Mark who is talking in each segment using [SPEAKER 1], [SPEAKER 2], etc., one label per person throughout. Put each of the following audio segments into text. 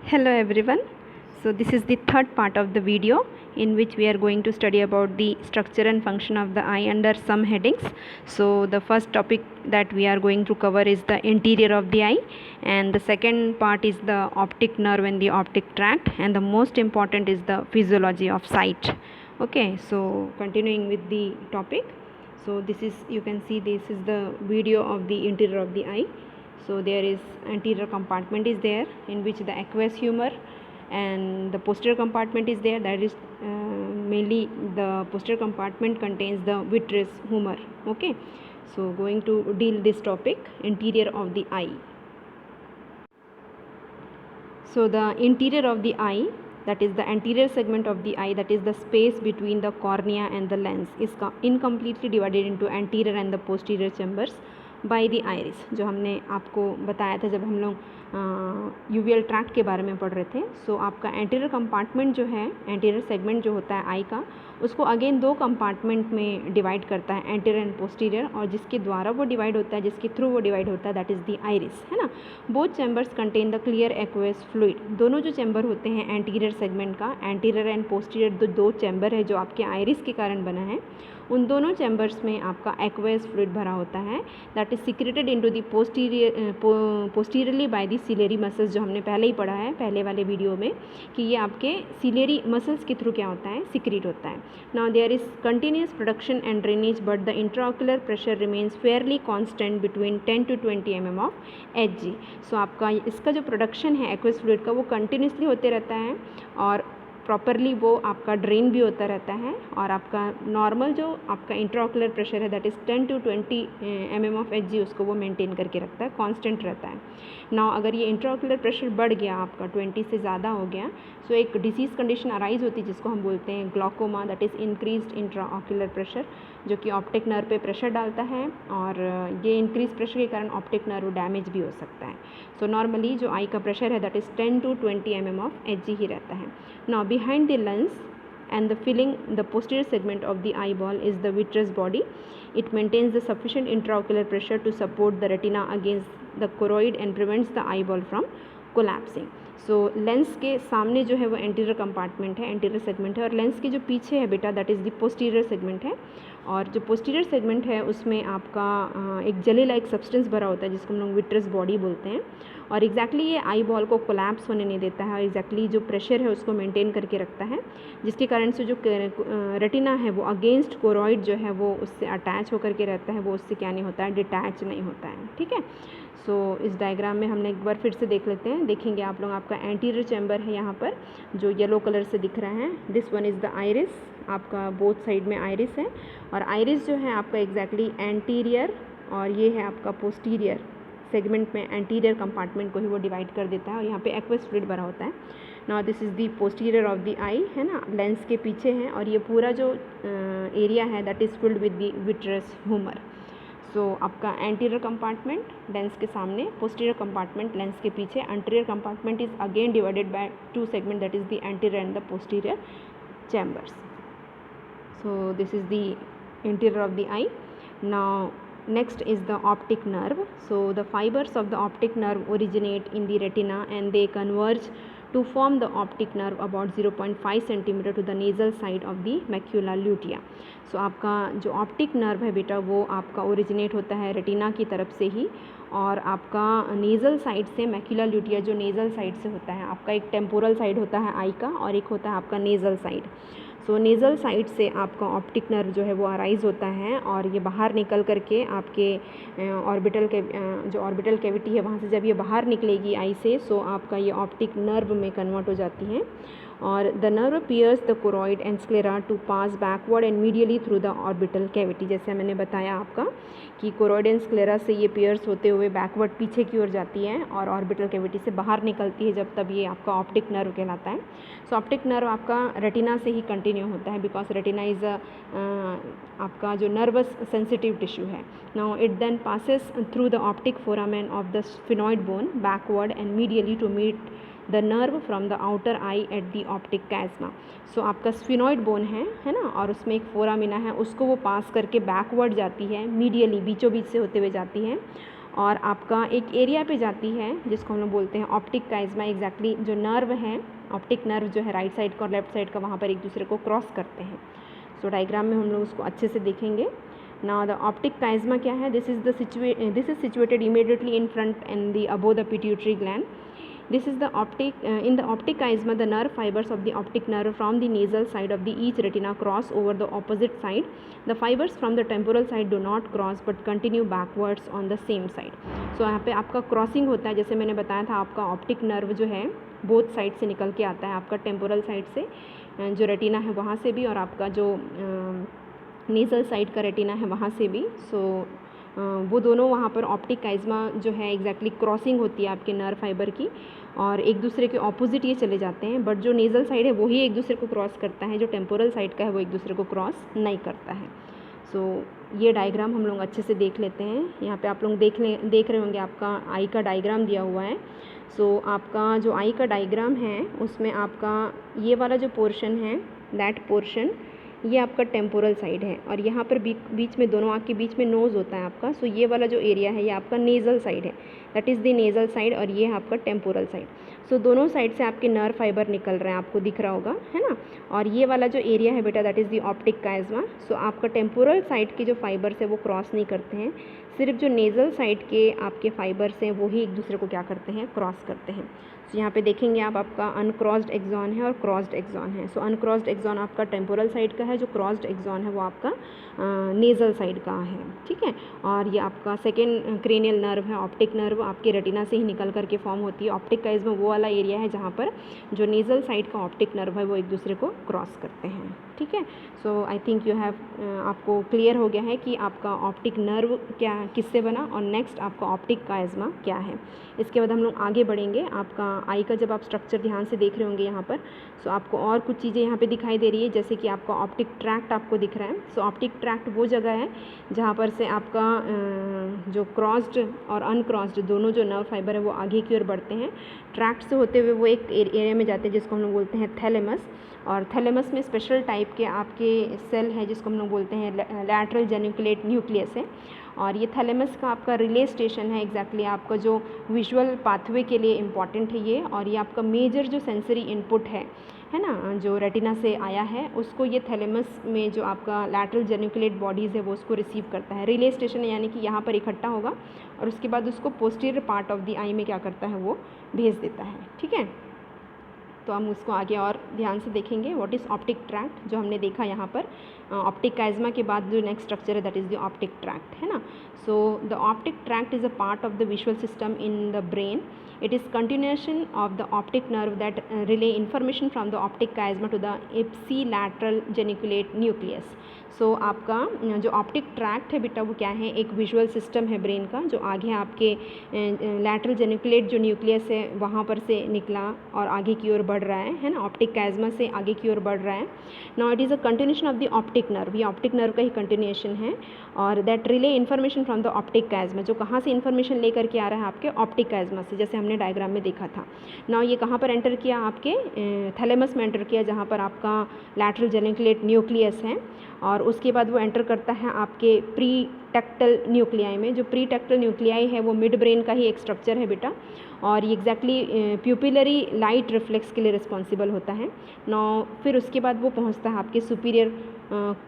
[SPEAKER 1] Hello everyone. So this is the third part of the video in which we are going to study about the structure and function of the eye under some headings. So the first topic that we are going to cover is the interior of the eye, and the second part is the optic nerve and the optic tract, and the most important is the physiology of sight. Okay, so continuing with the topic. So this is, you can see, this is the video of the interior of the eye. So there is anterior compartment is there in which the aqueous humor, and the posterior compartment is there, that is mainly the posterior compartment contains the vitreous humor. Okay, so going to deal this topic, interior of the eye. So the interior of the eye, that is the anterior segment of the eye, that is the space between the cornea and the lens, is incompletely divided into anterior and the posterior chambers by the iris, जो हमने आपको बताया था जब हम लोग uveal tract के बारे में पढ़ रहे थे. सो आपका एंटीरियर कंपार्टमेंट जो है, एंटीरियर सेगमेंट जो होता है आई का, उसको अगेन दो कंपार्टमेंट में डिवाइड करता है, एंटीरियर एंड पोस्टीरियर, और जिसके द्वारा वो डिवाइड होता है, जिसके थ्रू वो डिवाइड होता है, दैट इज़ दी आइरिस, है ना. Both chambers contain the clear aqueous fluid. दोनों जो चैम्बर होते हैं एंटीरियर सेगमेंट का, एंटीरियर एंड पोस्टीरियर दो चैम्बर है जो आपके आइरिस के कारण बना है, उन दोनों चैम्बर्स में आपका एक्वेस फ्लूइड भरा होता है, that is secreted into the posteriorly by the ciliary muscles, जो हमने पहले ही पढ़ा है पहले वाले वीडियो में कि ये आपके सिलेरी मसल्स के थ्रू क्या होता है, सिक्रीट होता है. Now there is continuous production and drainage, but the intraocular pressure remains fairly constant between 10 to 20 mm of Hg. So आपका इसका जो प्रोडक्शन है एक्वेस फ्लूइड का, वो कंटिन्यूसली होते रहता है और प्रॉपरली वो आपका ड्रेन भी होता रहता है, और आपका नॉर्मल जो आपका इंट्राओक्युलर प्रेशर है, that is 10 to 20 mm of Hg, उसको वो मेंटेन करके रखता है, कांस्टेंट रहता है. नाउ अगर ये इंट्राओक्युलर प्रेशर बढ़ गया आपका 20 से ज़्यादा हो गया, सो एक डिसीज़ कंडीशन अराइज होती है जिसको हम बोलते हैं glaucoma, that is increased इंट्राओक्युलर pressure, जो कि ऑप्टिक नर्व पे प्रेशर डालता है, और ये इंक्रीज प्रेशर के कारण ऑप्टिक नर्व डैमेज भी हो सकता है. सो नॉर्मली जो आई का प्रेशर है, that is 10 to 20 mm of Hg ही रहता है. Now behind the lens and the filling the posterior segment of the eyeball is the vitreous body. It maintains the sufficient intraocular pressure to support the retina against the choroid and prevents the eyeball from collapsing. So lens के सामने जो है वो anterior compartment है, anterior segment है, और lens के जो पीछे है बेटा, that is the posterior segment है. और जो पोस्टीरियर सेगमेंट है उसमें आपका एक जेली लाइक सब्सटेंस भरा होता है जिसको हम लोग विट्रस बॉडी बोलते हैं, और एग्जैक्टली ये आई बॉल को कोलैप्स होने नहीं देता है, और एग्जैक्टली जो प्रेशर है उसको मेंटेन करके रखता है, जिसके कारण से जो रेटिना है वो अगेंस्ट कोरॉइड जो है वो उससे अटैच होकर के रहता है, वो उससे क्या नहीं होता है, डिटैच नहीं होता है. ठीक है. सो इस डायग्राम में हमने एक बार फिर से देख लेते हैं, देखेंगे आप लोग. आपका एंटीरियर चैम्बर है यहाँ पर जो येलो कलर से दिख रहा है, this one is the iris. आपका बोथ साइड में आइरिस है, और आइरिस जो है आपका एग्जैक्टली एंटीरियर, और ये है आपका पोस्टीरियर सेगमेंट में एंटीरियर कंपार्टमेंट को ही वो डिवाइड कर देता है, और यहाँ पे एक्वेस फ्लूइड भरा होता है. Now this is the posterior of the eye, है ना, लेंस के पीछे है, और ये पूरा जो एरिया है that is filled with the vitreous humour. So आपका एंटीरियर कंपार्टमेंट लेंस के सामने, पोस्टीरियर कंपार्टमेंट लेंस के पीछे, anterior compartment is again divided by two segment, that is the anterior and the posterior chambers. So this is the interior of the I. Now next is the optic nerve. So the fibers of the optic nerve originate in the retina and they converge to form the optic nerve about 0.5 cm to the nasal side of the macula lutea. So आपका जो optic nerve है बेटा वो आपका originate होता है retina की तरफ से ही, और आपका नेज़ल साइड से, मैक्यूला ल्यूटिया जो नेज़ल साइड से होता है, आपका एक टेम्पोरल साइड होता है आई का और एक होता है आपका नेज़ल साइड. सो नेज़ल साइड से आपका ऑप्टिक नर्व जो है वो अराइज होता है, और ये बाहर निकल करके आपके ऑर्बिटल के जो ऑर्बिटल कैविटी है वहाँ से जब ये बाहर निकलेगी आई से, सो आपका ये ऑप्टिक नर्व में कन्वर्ट हो जाती है, और the nerve pierces the choroid and sclera to pass backward and medially through the orbital cavity. जैसे मैंने बताया आपका कि कोरॉइड एंड स्क्लेरा से ये पियर्स होते हुए बैकवर्ड पीछे की ओर जाती है और ऑर्बिटल कैविटी से बाहर निकलती है, जब तब ये आपका ऑप्टिक नर्व कहलाता है. सो ऑप्टिक नर्व आपका रेटिना से ही कंटिन्यू होता है, बिकॉज रेटिना इज़ आपका जो नर्वस सेंसिटिव टिश्यू है. Now it then passes through the optic foramen of the sphenoid bone backward and medially to meet the nerve from the outer eye at the optic chiasma. So आपका sphenoid bone है ना, और उसमें एक foramina है, उसको वो पास करके बैकवर्ड जाती है, मीडियली बीचों बीच से होते हुए जाती है, और आपका एक एरिया पे जाती है जिसको हम लोग बोलते हैं ऑप्टिक काइज़मा। एग्जैक्टली जो नर्व है, ऑप्टिक नर्व जो है राइट साइड का और लेफ्ट साइड का, वहाँ पर एक दूसरे को क्रॉस करते हैं। सो डायग्राम में हम लोग उसको अच्छे से देखेंगे। नाउ द ऑप्टिक काइज़मा क्या है? This is situated immediately in front end the above the pituitary gland. This is the optic in the optic chiasma. The nerve fibers of the optic nerve from the nasal side of the each retina cross over the opposite side. The fibers from the temporal side do not cross but continue backwards on the same side. So यहाँ पे आपका crossing होता है, जैसे मैंने बताया था, आपका ऑप्टिक नर्व जो है बोथ साइड से निकल के आता है, आपका टेम्पोरल साइड से जो रेटिना है वहाँ से भी, और आपका जो नेज़ल साइड का रेटिना है वहाँ से भी. सो वो दोनों वहाँ पर ऑप्टिक काइज़मा जो है एग्जैक्टली क्रॉसिंग होती है आपके नर्व फाइबर की, और एक दूसरे के ऑपोजिट ये चले जाते हैं. बट जो नेज़ल साइड है वही एक दूसरे को क्रॉस करता है, जो टेम्पोरल साइड का है वो एक दूसरे को क्रॉस नहीं करता है. सो ये डायग्राम हम लोग अच्छे से देख लेते हैं. यहाँ पे आप लोग देख रहे होंगे आपका आई का डायग्राम दिया हुआ है. सो आपका जो आई का डायग्राम है उसमें आपका ये वाला जो पोर्शन है, दैट पोर्शन ये आपका टेम्पोरल साइड है, और यहाँ पर बीच में दोनों आँख के बीच में नोज़ होता है आपका. सो ये वाला जो एरिया है ये आपका नेज़ल साइड है, that is the nasal side, और ये है आपका टेम्पोरल साइड. सो दोनों साइड से आपके नर्व फाइबर निकल रहे हैं, आपको दिख रहा होगा, है ना. और ये वाला जो एरिया है बेटा, दैट इज़ द ऑप्टिक काइज़मा. सो आपका टेम्पोरल साइड के जो फाइबर्स है वो क्रॉस नहीं करते हैं, सिर्फ जो नेज़ल साइड के आपके फाइबर्स हैं वो ही एक दूसरे को क्या करते हैं, क्रॉस करते हैं. सो यहाँ पे देखेंगे आप, आपका अनक्रॉस्ड एक्सॉन है और क्रॉस्ड एक्सॉन है. सो अनक्रॉस्ड एक्सॉन आपका टेम्पोरल साइड का है, जो क्रॉस्ड एक्सॉन है वो आपका नेज़ल साइड का है, ठीक है. और ये आपका सेकेंड क्रेनियल नर्व है, ऑप्टिक नर्व, आपके रेटिना से ही निकल करके फॉर्म होती है. ऑप्टिक काइज़मा वो वाला एरिया है जहाँ पर जो नेज़ल साइड का ऑप्टिक नर्व है वो एक दूसरे को क्रॉस करते हैं, ठीक है. सो आई थिंक यू हैव, आपको क्लियर हो गया है कि आपका ऑप्टिक नर्व क्या किससे बना, और नेक्स्ट आपका ऑप्टिक काइज़मा क्या है. इसके बाद हम लोग आगे बढ़ेंगे. आपका आई का जब आप स्ट्रक्चर ध्यान से देख रहे होंगे यहाँ पर, सो आपको और कुछ चीज़ें यहाँ पे दिखाई दे रही है, जैसे कि आपका ऑप्टिक ट्रैक्ट आपको दिख रहा है. सो ऑप्टिक ट्रैक्ट वो जगह है जहाँ पर से आपका जो क्रॉस्ड और अनक्रॉस्ड दोनों जो नर्व फाइबर है वो आगे की ओर बढ़ते हैं. ट्रैक्ट से होते हुए वो एक एरिया में जाते हैं जिसको हम लोग बोलते हैं थैलेमस. और थैलेमस में स्पेशल टाइप के आपके सेल है जिसको हम लोग बोलते हैं लैटरल जेनिकुलेट न्यूक्लियस है. और ये थैलेमस का आपका रिले स्टेशन है, एग्जैक्टली आपका जो विजुअल पाथवे के लिए इम्पॉर्टेंट है ये. और ये आपका मेजर जो सेंसरी इनपुट है ना, जो रेटिना से आया है, उसको ये थैलेमस में जो आपका लैटरल जेनिकुलेट बॉडीज़ है वो उसको रिसीव करता है. रिले स्टेशन यानी कि यहाँ पर इकट्ठा होगा और उसके बाद उसको पोस्टीरियर पार्ट ऑफ द आई में क्या करता है, वो भेज देता है, ठीक है. तो हम उसको आगे और ध्यान से देखेंगे. व्हाट इज़ ऑप्टिक ट्रैक्ट, जो हमने देखा यहाँ पर ऑप्टिक काइज़मा के बाद जो नेक्स्ट स्ट्रक्चर है that is the optic tract, है ना. So the optic tract is a part of the visual system in the brain. It is continuation of the optic nerve that relay information from the optic chiasma to the ipsilateral geniculate nucleus. सो आपका जो optic tract है बेटा वो क्या है, एक visual system है brain का, जो आगे आपके लैटरल जेनिकुलेट जो न्यूक्लियस है वहाँ पर से निकला और आगे की ओर बढ़ रहा है ना, ऑप्टिक काइज़मा से आगे की ओर बढ़ रहा है. Now it is a continuation of the optic nerve, ये ऑप्टिक नर्व का ही कंटिन्यूएशन है. और that relay information from the optic chiasma, जो कहाँ से इन्फॉर्मेशन लेकर के आ रहा है आपके ऑप्टिक काइज़मा से, जैसे हमने डायग्राम में देखा था. नाउ ये कहाँ पर एंटर किया, आपके थैलेमस में एंटर किया, जहाँ पर आपका लैटरल जेनिकुलेट न्यूक्लियस है. और उसके बाद वो एंटर करता है आपके प्री टेक्टल न्यूक्लियाई में. जो प्री टेक्टल न्यूक्लियाई है वो मिड ब्रेन का ही एक स्ट्रक्चर है बेटा, और ये एग्जैक्टली प्यूपिलरी लाइट रिफ्लेक्स के लिए रिस्पॉन्सिबल होता है. नाउ फिर उसके बाद वो पहुंचता है आपके सुपीरियर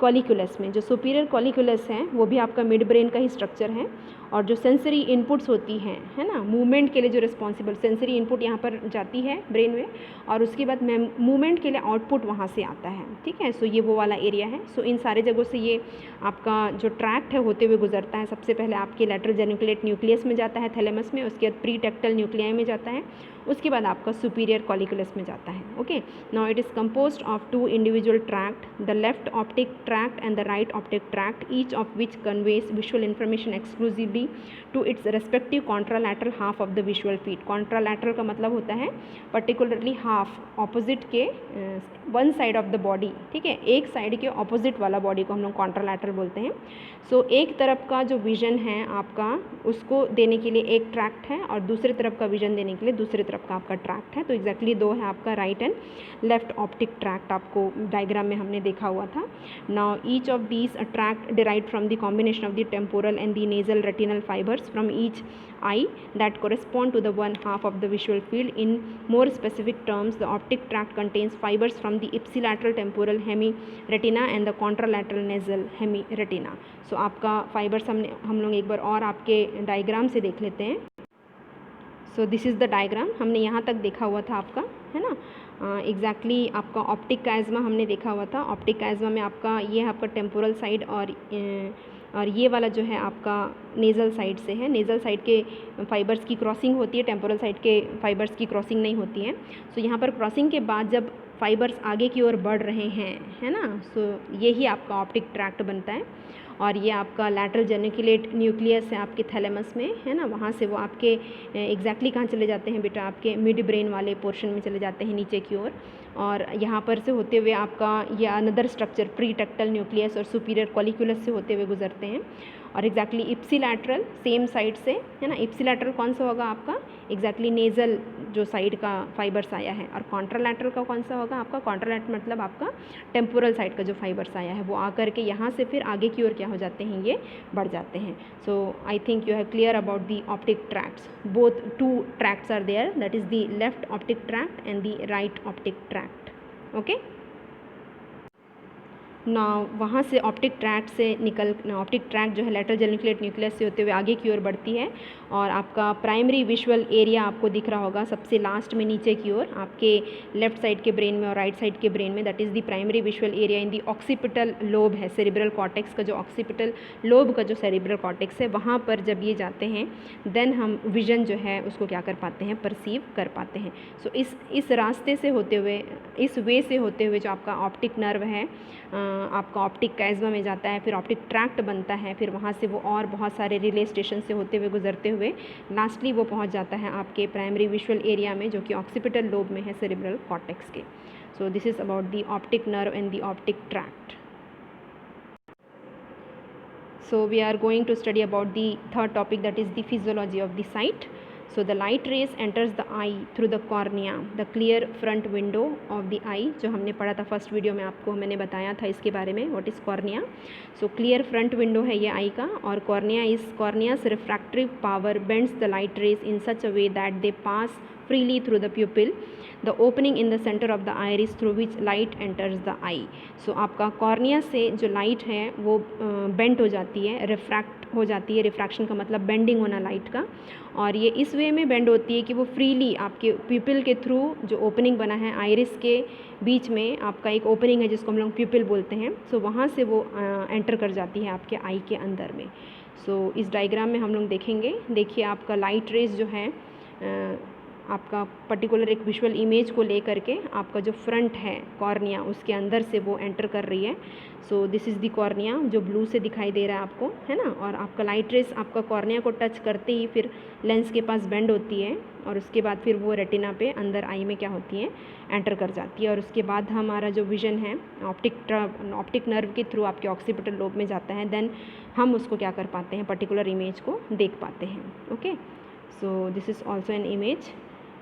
[SPEAKER 1] कॉलिकुलस में. जो सुपीरियर कॉलिकुलस है वो भी आपका मिड ब्रेन का ही स्ट्रक्चर है, और जो सेंसरी इनपुट्स होती हैं, है ना, मूवमेंट के लिए जो रिस्पॉन्सिबल सेंसरी इनपुट यहाँ पर जाती है ब्रेन में, और उसके बाद मूवमेंट के लिए आउटपुट वहाँ से आता है, ठीक है. सो ये वो वाला एरिया है. सो इन सारे जगहों से ये आपका जो ट्रैक्ट है होते हुए गुजरता है. सबसे पहले आपके लैटरल जेनिकुलेट न्यूक्लियस में जाता है थैलेमस में, उसके बाद प्री टेक्टल न्यूक्लियाई में जाता है, उसके बाद आपका सुपीरियर कॉलिकुलस में जाता है. Okay, now it is composed of 2 individual tract, the left optic tract and the right optic tract, each of which conveys visual information exclusively to its respective contralateral half of the visual field. Contralateral का मतलब होता है particularly half, opposite के one side of the body, ठीक है, एक side के opposite वाला बॉडी को हम लोग कॉन्ट्रालैटरल बोलते हैं. सो एक तरफ का जो विजन है आपका उसको देने के लिए एक ट्रैक्ट है, और दूसरे तरफ का विजन देने के लिए दूसरे तरफ का आपका ट्रैक्ट है. तो एग्जैक्टली 2 है आपका right and left optic tract, आपको डायग्राम में हमने देखा हुआ था. Now each of these tract derived from the combination of the temporal and the nasal retinal fibres from each eye that correspond to the one half of the visual field. In more specific terms, the optic tract contains fibers from the ipsilateral temporal hemiretina and the contralateral nasal hemiretina. So आपका fibers हम लोग एक बार और आपके diagram से देख लेते हैं. सो दिस इज़ द डायग्राम. हमने यहाँ तक देखा हुआ था आपका, है ना. एग्जैक्टली आपका ऑप्टिक काइज़्मा हमने देखा हुआ था. ऑप्टिक काइज़्मा में आपका ये आपका टेम्पोरल साइड और ये वाला जो है आपका नेज़ल साइड से है. नेज़ल साइड के फाइबर्स की क्रॉसिंग होती है, टेम्पोरल साइड के फाइबर्स की क्रॉसिंग नहीं होती है. सो यहाँ पर क्रॉसिंग के बाद जब फाइबर्स आगे की ओर बढ़ रहे हैं, है ना, सो यही आपका ऑप्टिक ट्रैक्ट बनता है. और ये आपका लैटरल जेनिकुलेट न्यूक्लियस है आपके थैलेमस में, है ना. वहाँ से वो आपके एग्जैक्टली कहाँ चले जाते हैं बेटा, आपके मिड ब्रेन वाले पोर्शन में चले जाते हैं नीचे की ओर. और यहाँ पर से होते हुए आपका ये अनदर स्ट्रक्चर प्री टेक्टल न्यूक्लियस और सुपीरियर कॉलिक्यूलस से होते हुए गुजरते हैं. और एग्जैक्टली इप्सिलैटरल सेम साइड से, है ना. इप्सिलैटरल कौन सा होगा आपका, एग्जैक्टली नेज़ल जो साइड का फाइबर्स आया है. और कॉन्ट्रालैटरल का कौन सा होगा आपका, कॉन्ट्रालैटरल मतलब आपका टेम्पोरल साइड का जो फाइबर्स आया है वो आकर के यहाँ से फिर आगे की ओर क्या हो जाते हैं, ये बढ़ जाते हैं. So I think you have clear about the optic tracts. Both two tracts are there, that is the left optic tract and the right optic tract. Okay. ना वहाँ से ऑप्टिक ट्रैक्ट से ऑप्टिक ट्रैक्ट जो है lateral geniculate nucleus से होते हुए आगे की ओर बढ़ती है. और आपका प्राइमरी विजुअल एरिया आपको दिख रहा होगा सबसे लास्ट में नीचे की ओर आपके लेफ्ट साइड के ब्रेन में और राइट साइड के ब्रेन में. That is the primary visual area in the occipital lobe है, सेरिब्रल कॉर्टेक्स का जो ऑक्सीपिटल लोब का जो सेरिब्रल कॉर्टेक्स है, वहाँ पर जब ये जाते हैं देन हम विजन जो है उसको क्या कर पाते हैं, परसीव कर पाते हैं. सो इस रास्ते से होते हुए, इस वे से होते हुए जो आपका ऑप्टिक नर्व है आपका ऑप्टिक काइज़्मा में जाता है, फिर ऑप्टिक ट्रैक्ट बनता है, फिर वहाँ से वो और बहुत सारे रिले स्टेशन से होते हुए गुजरते हुए लास्टली वो पहुँच जाता है आपके प्राइमरी विजुअल एरिया में जो कि ऑक्सीपिटल लोब में है सेरिब्रल कॉर्टेक्स के. सो this is about the optic nerve and the optic tract. So we are going to study about the third topic, that is the physiology of the sight. So the light rays enters the eye through the cornea, the clear front window of the eye. जो हमने पढ़ा था first video में, आपको मैंने बताया था इसके बारे में, what is cornea. So clear front window है ये आई का. और कॉर्निया's refractive power bends the light rays in such a way that they pass freely through the pupil, the opening in the center of the iris through which light enters the eye. So आपका cornea से जो light है वो bend हो जाती है, refract हो जाती है. रिफ्रैक्शन का मतलब बेंडिंग होना लाइट का. और ये इस वे में बेंड होती है कि वो फ्रीली आपके प्यूपिल के थ्रू, जो ओपनिंग बना है आइरिस के बीच में आपका एक ओपनिंग है जिसको हम लोग प्यूपिल बोलते हैं. सो वहाँ से वो एंटर कर जाती है आपके आई के अंदर में. सो इस डायग्राम में हम लोग देखेंगे. देखिए आपका लाइट रेज जो है आपका पर्टिकुलर एक विजुअल इमेज को ले करके आपका जो फ्रंट है कॉर्निया उसके अंदर से वो एंटर कर रही है. सो दिस इज़ दी कॉर्निया जो ब्लू से दिखाई दे रहा है आपको, है ना. और आपका लाइट रेस आपका कॉर्निया को टच करते ही फिर लेंस के पास बेंड होती है और उसके बाद फिर वो रेटिना पे अंदर आई में क्या होती है, एंटर कर जाती है. और उसके बाद हमारा जो विजन है ऑप्टिक नर्व के थ्रू आपके ऑक्सीपिटल लोब में जाता है. देन हम उसको क्या कर पाते हैं, पर्टिकुलर इमेज को देख पाते हैं. Okay. So this is also an image.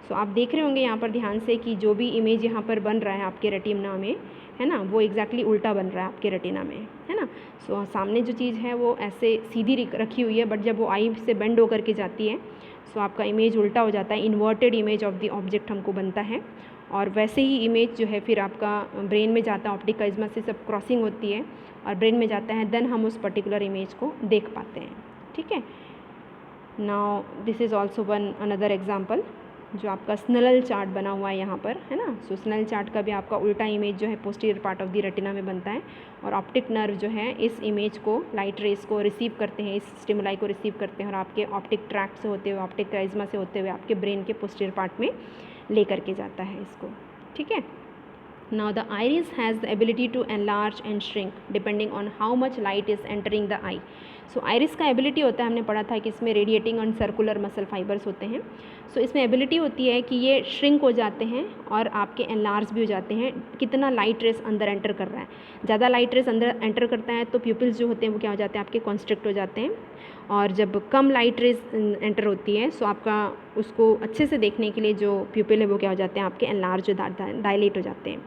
[SPEAKER 1] So आप देख रहे होंगे यहाँ पर ध्यान से कि जो भी इमेज यहाँ पर बन रहा है आपके रेटिना में, है ना, वो एग्जैक्टली उल्टा बन रहा है आपके रेटिना में, है ना. सो सामने जो चीज़ है वो ऐसे सीधी रखी हुई है, बट जब वो आई से बेंड होकर के जाती है सो आपका इमेज उल्टा हो जाता है. Inverted image of the object हमको बनता है. और वैसे ही इमेज जो है फिर आपका ब्रेन में जाता है, ऑप्टिक काइज़्मा से सब क्रॉसिंग होती है और ब्रेन में जाता है. देन हम उस पर्टिकुलर इमेज को देख पाते हैं. ठीक है. Now this is also one another example जो आपका स्नेल चार्ट बना हुआ है यहाँ पर, है ना. सो स्नेल चार्ट का भी आपका उल्टा इमेज जो है posterior part of the retina में बनता है. और ऑप्टिक नर्व जो है इस इमेज को, लाइट रेस को रिसीव करते हैं, इस स्टिमुलाई को रिसीव करते हैं और आपके ऑप्टिक ट्रैक्ट से होते हुए, ऑप्टिक काइज़्मा से होते हुए आपके ब्रेन के पोस्टीरियर पार्ट में ले करके जाता है इसको. ठीक है. Now the iris has the ability to enlarge and shrink depending on how much light is entering the eye. So iris का एबिलिटी होता है, हमने पढ़ा था कि इसमें radiating and circular muscle fibres होते हैं. सो इसमें एबिलिटी होती है कि ये श्रिंक हो जाते हैं और आपके एनलार्ज भी हो जाते हैं. कितना लाइट रेस अंदर एंटर कर रहा है, ज़्यादा लाइट रेस अंदर एंटर करता है तो प्यूपिल्स जो होते हैं वो क्या हो जाते हैं, आपके कॉन्स्ट्रिक्ट हो जाते हैं. और जब कम लाइट रेस एंटर होती है सो आपका उसको अच्छे से देखने के लिए जो प्यूपिल है वो क्या हो जाते हैं, आपके एनलार्ज, डायलेट हो जाते हैं.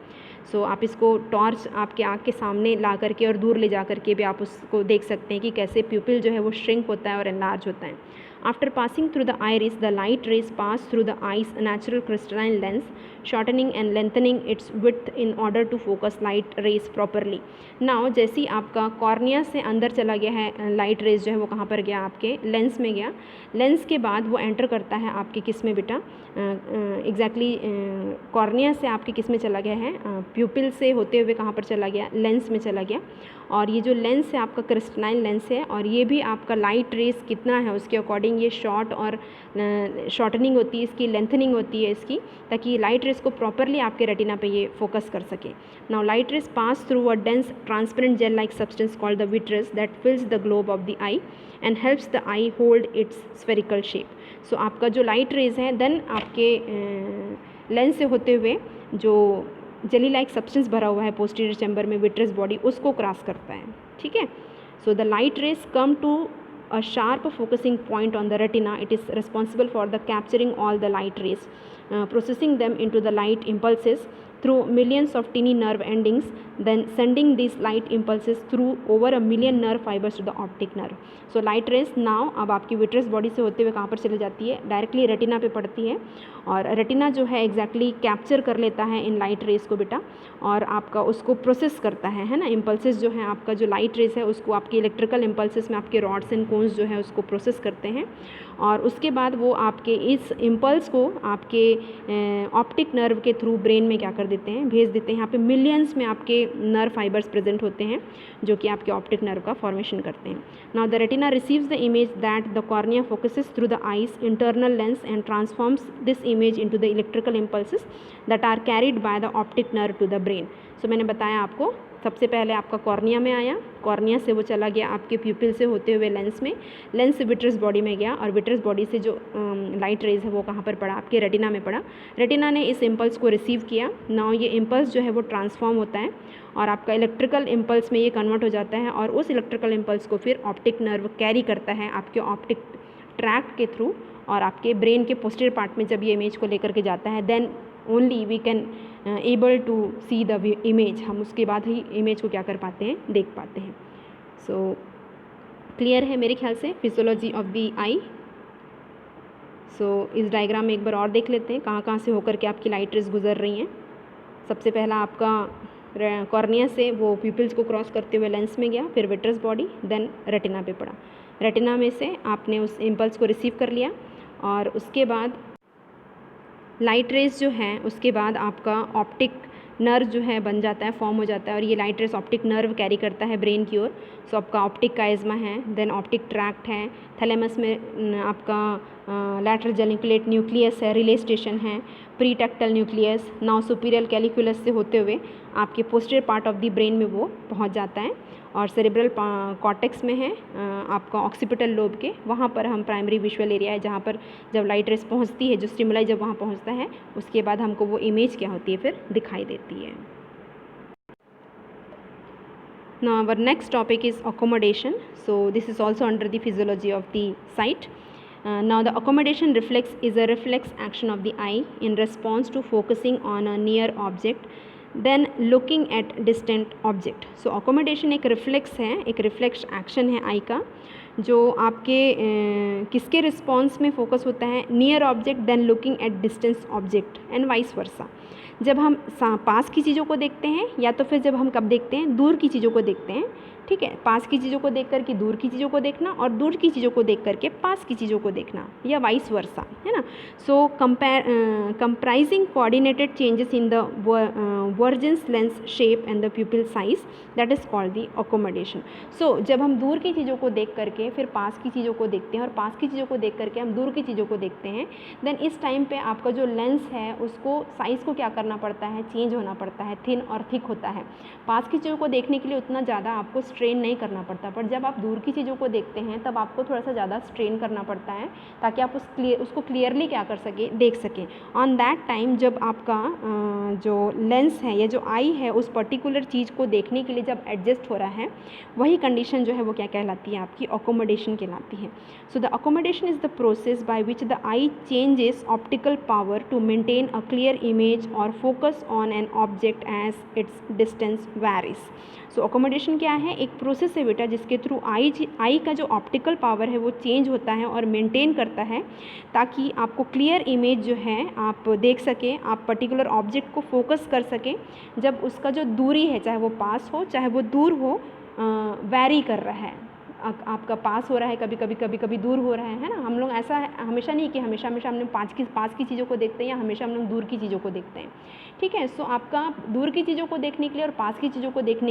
[SPEAKER 1] सो आप इसको टॉर्च आपके आँख के सामने ला करके और दूर ले जा करके भी आप उसको देख सकते हैं कि कैसे प्यूपिल जो है वो श्रिंक होता है और एनलार्ज होता है। After passing through the iris, the light rays pass through the eye's natural crystalline lens, shortening and lengthening its width in order to focus light rays properly. Now जैसे ही आपका कॉर्निया से अंदर चला गया है लाइट रेज जो है वो कहाँ पर गया, आपके लेंस में गया। लेंस के बाद वो एंटर करता है आपके किस में बेटा, एग्जैक्टली कॉर्निया से आपके किस में चला गया है, प्यूपिल से होते हुए कहाँ पर चला गया, लेंस में चला गया। और ये जो लेंस है आपका क्रिस्टलाइन लेंस है, और ये भी आपका लाइट रेस कितना है उसके अकॉर्डिंग ये शॉर्ट और शॉर्टनिंग होती है इसकी, लेंथनिंग होती है इसकी, ताकि लाइट रेस को प्रॉपरली आपके रेटिना पे ये फोकस कर सके। Now light rays pass through a dense transparent gel like substance called the vitreous that fills the globe of the eye and helps the eye hold its spherical shape. So आपका जो light rays है then आपके lens से होते हुए जो jelly like substance भरा हुआ है पोस्टीरियर चैम्बर में, विट्रस बॉडी, उसको क्रॉस करता है। ठीक है, so the light rays come to a sharp focusing point on the retina. It is responsible for the capturing all the light rays, processing them into the light impulses through millions of tiny nerve endings, then sending these light impulses through over a million nerve fibers to the optic nerve. So light rays now अब आपकी vitreous body से होते हुए कहाँ पर चले जाती है, डायरेक्टली रेटिना पे पड़ती है, और रेटिना जो है एग्जैक्टली कैप्चर कर लेता है इन लाइट रेस को बेटा, और आपका उसको प्रोसेस करता है ना। इम्पल्सेस जो है आपका जो लाइट रेस है उसको आपके इलेक्ट्रिकल इम्पल्सेस में आपके रॉड्स एंड कोन्स जो है उसको प्रोसेस करते हैं, और उसके बाद वो आपके इस इम्पल्स को आपके ऑप्टिक नर्व के थ्रू ब्रेन में क्या कर देते हैं, भेज देते हैं। यहाँ पे मिलियंस में आपके नर्व फाइबर्स प्रेजेंट होते हैं जो कि आपके ऑप्टिक नर्व का फॉर्मेशन करते हैं। Now the retina receives the image that the cornea focuses through the eye's internal lens and transforms this image into the electrical impulses that are carried by the optic nerve to the brain. So मैंने बताया आपको, सबसे पहले आपका cornea में आया, cornea से वो चला गया आपके प्यूपिल से होते हुए लेंस में, लेंस से विट्रस बॉडी में गया, और विट्रस बॉडी से जो लाइट रेज है वो कहाँ पर पड़ा, आपके रेटिना में पड़ा। रेटिना ने इस इम्पल्स को रिसीव किया। नाउ ये इम्पल्स जो है वो ट्रांसफॉर्म होता है और आपका इलेक्ट्रिकल इम्पल्स में ये कन्वर्ट हो जाता है, और उस इलेक्ट्रिकल इम्पल्स को फिर ऑप्टिक नर्व कैरी करता है आपके ऑप्टिक ट्रैक्ट के थ्रू, और आपके ब्रेन के पोस्टीरियर पार्ट में जब ये इमेज को लेकर के जाता है then only we can able to see the image. हम उसके बाद ही इमेज को क्या कर पाते हैं, देख पाते हैं। सो क्लियर है मेरे ख्याल से फिजियोलॉजी ऑफ द आई। सो इस डायग्राम में एक बार और देख लेते हैं कहाँ कहाँ से होकर के आपकी लाइट रेज गुजर रही हैं। सबसे पहला आपका कॉर्निया से वो प्यूपिल्स को क्रॉस करते हुए लेंस में गया, फिर विट्रस बॉडी, देन रेटिना पे पड़ा। रेटिना में से आपने उस इम्पल्स को रिसीव कर लिया, और उसके बाद लाइट रेस जो है उसके बाद आपका ऑप्टिक नर्व जो है बन जाता है, फॉर्म हो जाता है, और ये light rays optic nerve carry करता है ब्रेन की ओर। सो आपका ऑप्टिक काइज़मा है, देन ऑप्टिक ट्रैक्ट है, थैलेमस में आपका लैटरल जेनिकुलेट न्यूक्लियस है, रिले स्टेशन है, प्रीटेक्टल न्यूक्लियस, नाउ सुपीरियर कैलिकुलस से होते हुए आपके posterior part of the brain में वो पहुंच जाता है, और सेरेब्रल कॉर्टेक्स में है आपका ऑक्सीपिटल लोब के, वहाँ पर हम प्राइमरी विजुअल एरिया है जहाँ पर जब लाइट रेस पहुँचती है, जो स्टिमुलाई जब वहाँ पहुँचता है उसके बाद हमको वो इमेज क्या होती है फिर दिखाई देती है। Now our next topic is accommodation. So this is also under the physiology of the sight. Now the accommodation reflex is a reflex action of the eye in response to focusing on a near object then looking at distant object. So accommodation एक reflex है, एक reflex action है आई का, जो आपके किसके response में focus होता है, near object then looking at distance object and vice versa. जब हम पास की चीज़ों को देखते हैं या तो फिर जब हम कब देखते हैं, दूर की चीज़ों को देखते हैं। ठीक है, पास की चीज़ों को देख करके दूर की चीज़ों को देखना, और दूर की चीज़ों को देख करके पास की चीज़ों को देखना, या वाइस वर्सा, है ना। So comprising coordinated changes in the vergence lens shape and the pupil size, that is called the accommodation. So जब हम दूर की चीज़ों को देख करके फिर पास की चीज़ों को देखते हैं, और पास की चीज़ों को देख करके हम दूर की चीज़ों को देखते हैं, देन इस टाइम पे आपका जो लेंस है उसको साइज़ को क्या करना पड़ता है, चेंज होना पड़ता है, थिन और थिक होता है। पास की चीज़ों को देखने के लिए उतना ज़्यादा आपको स्ट्रेन नहीं करना पड़ता, पर जब आप दूर की चीज़ों को देखते हैं तब आपको थोड़ा सा ज़्यादा स्ट्रेन करना पड़ता है ताकि आप उसको क्लियरली क्या कर सकें, देख सकें। ऑन दैट टाइम जब आपका जो लेंस है या जो आई है उस पर्टिकुलर चीज़ को देखने के लिए जब एडजस्ट हो रहा है, वही कंडीशन जो है वो क्या कहलाती है, आपकी accommodation कहलाती है. So the accommodation is the process by which the eye changes optical power to maintain a clear image or focus on an object as its distance varies. So accommodation क्या है, एक प्रोसेस है बेटा जिसके through आई का जो optical power है वो चेंज होता है और मेंटेन करता है ताकि आपको क्लियर इमेज जो है आप देख सकें, आप पर्टिकुलर ऑब्जेक्ट को फोकस कर सकें जब उसका जो दूरी है, चाहे वो पास हो चाहे वो दूर हो, वैरी कर रहा है. आपका पास हो रहा है, कभी कभी दूर हो रहा है ना. हम लोग ऐसा है हमेशा नहीं कि हमेशा हम लोग पास की चीज़ों को देखते हैं या हमेशा हम लोग दूर की चीज़ों को देखते हैं. ठीक है. सो आपका दूर की चीज़ों को देखने के लिए और पास की चीज़ों को देखने